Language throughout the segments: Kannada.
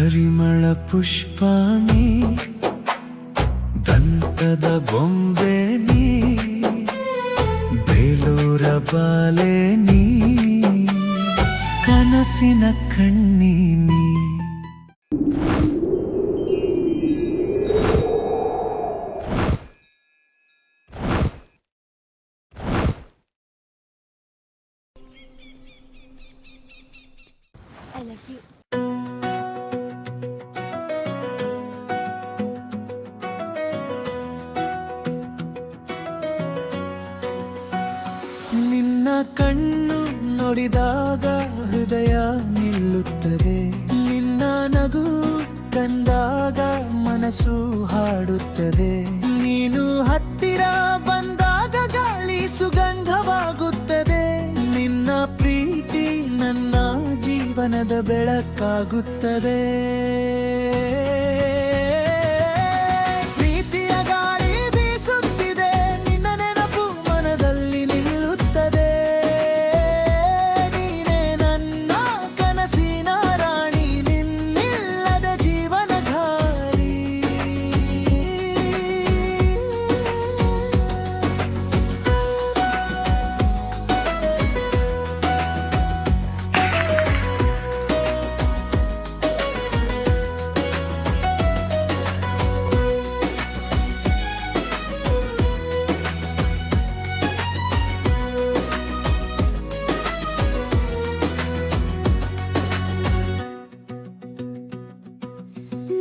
ಪರಿಮಳ ಪುಷ್ಪಾನಿ ದಂತದ ಬೊಂಬೆ ನೀ ಬೇಲೂರ ಬಾಲೆ ನೀ ಕನಸಿನ ಕಣ್ಣಿ ನೀ I love you. ನಿನ್ನ ಕಣ್ಣು ನೋಡಿದಾಗ ಹೃದಯ ನಿಲ್ಲುತ್ತದೆ ನಿನ್ನ ನಗು ಕಂಡಾಗ ಮನಸ್ಸು ಹಾಡುತ್ತದೆ ನೀನು ಹತ್ತಿರ ಬಂದಾಗ ಗಾಳಿ ಸುಗಂಧವಾಗುತ್ತದೆ ನಿನ್ನ ಪ್ರೀತಿ ನನ್ನ ಜೀವನದ ಬೆಳಕಾಗುತ್ತದೆ ಪ್ರೀತಿಯ ಗಾಳಿ ಬೀಸುತ್ತಿದೆ ನಿನ್ನ ನೆನಪು ಮನದಲ್ಲಿ ನಿಲ್ಲುತ್ತದೆ ನೀನೇ ನನ್ನ ಕನಸಿನ ರಾಣಿ ನಿನ್ನಿಲ್ಲದ ಜೀವನಧಾರಿ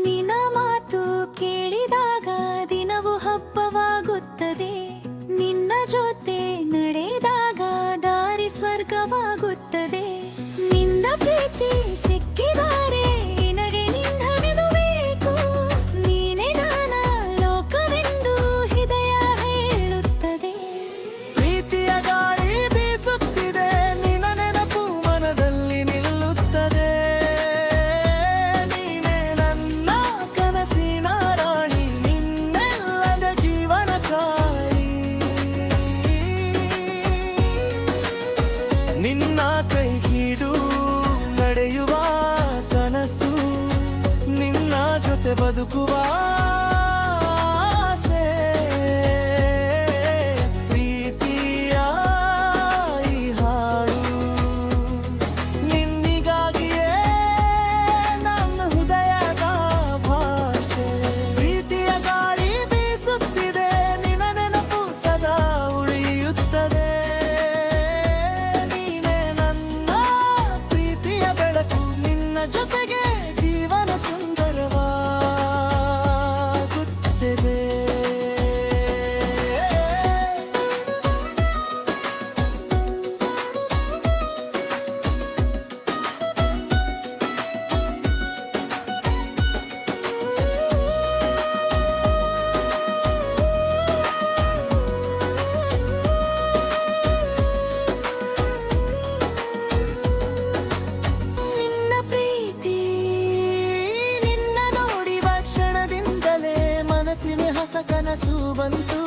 ನಿನ್ನ ಮಾತು ಕೇಳಿದಾಗ ದಿನವೂ ಹಬ್ಬವಾಗುತ್ತದೆ ನಿನ್ನ ಜೊತೆ ನಡೆದಾಗ ದಾರಿ ಸ್ವರ್ಗವಾಗುತ್ತದೆ ನಿನ್ನ ಪ್ರೀತಿ ಸಿಕ್ಕಿದರೆ ನನಗೆ ನಿನ್ನನ್ನು ಬೇಕು ನೀನೇ ನನ್ನ ಲೋಕವೆಂದು ಹೃದಯ ಹೇಳುತ್ತದೆ ಪ್ರೀತಿಯ ಗಾಳಿ ಬೀಸುತ್ತಿದೆ ನಿನ್ನ ನೆನಪು ಮನದಲ್ಲಿ ನಿಲ್ಲುತ್ತದೆ ನೀನೇ ನನ್ನ ಕನಸಿನ ರಾಣಿ ನಿನ್ನೆಲ್ಲದ ಜೀವನಕಾರಿ ನಿನ್ನ ಕೈ ಹಿಡಿದು ನಡೆಯುವ ಕನಸು ನಿನ್ನ ಜೊತೆ ಬದುಕುವ ಆಸೆ. ಪ್ರೀತಿಯ ಈ ಹಾಡು ನಿನ್ನಿಗಾಗಿಯೇ ನನ್ನ ಹೃದಯದ ಭಾಷೆ ಪ್ರೀತಿಯ ಗಾಳಿ ಬೀಸುತ್ತಿದೆ ನಿನ್ನ ನೆನಪು ಸದಾ ಉಳಿಯುತ್ತದೆ ನೀನೇ ನನ್ನ ಪ್ರೀತಿಯ ಬೆಳಕು ನಿನ್ನ ಜೊತೆಗೆ ಜೀವನ ಸುಂದರವಾಗುತ್ತದೆ ನಿನ್ನ ಪ್ರೀತಿ ನಿನ್ನ ನೋಡಿದ ಕ್ಷಣದಿಂದಲೇ ಮನಸ್ಸಿನ ಹೊಸ ಕನಸು ಬಂತು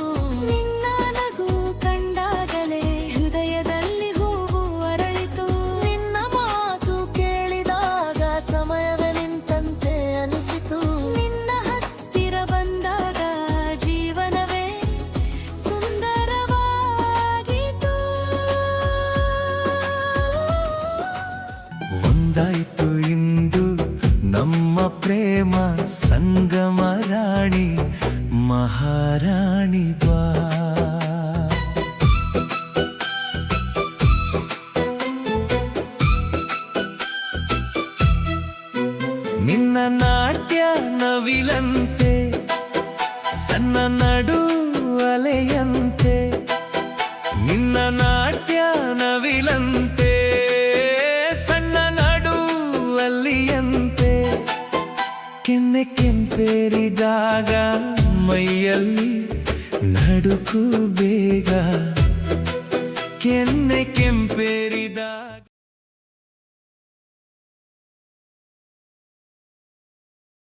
ನಿನ್ನ ನಗು ಕಂಡಾಗಲೇ ಹೃದಯದಲ್ಲಿ ಹೂವು ಅರಳಿತು ನಿನ್ನ ಮಾತು ಕೇಳಿದಾಗ ಸಮಯವೇ ನಿಂತಂತೆ ಅನಿಸಿತು ನಿನ್ನ ಹತ್ತಿರ ಬಂದಾಗ ಜೀವನವೇ ಸುಂದರವಾಗಿತು ಒಂದಾಯ್ತು ಇಂದು ನಮ್ಮ ಪ್ರೇಮ ಸಂಗಮ ರಾಣಿ ಮಹಾರಾಣಿ ಬಾ ನಿನ್ನ ನಾಟ್ಯ ನವಿಲಂತೆ ಸಣ್ಣ ನಡು ಅಲೆಯಂತೆ ನಿನ್ನ ನಾಟ್ಯ ನವಿಲಂತೆ ಸಣ್ಣ ನಡು ಅಲ್ಲಿಯಂತೆ ಕೆನ್ನೆ ಕೆಂಪೇರಿದಾಗ ಮೈಯಲ್ಲಿ ನಡುಕು ಬೇಗ ಕೆನ್ನೆ ಕೆಂಪೇರಿದಾಗ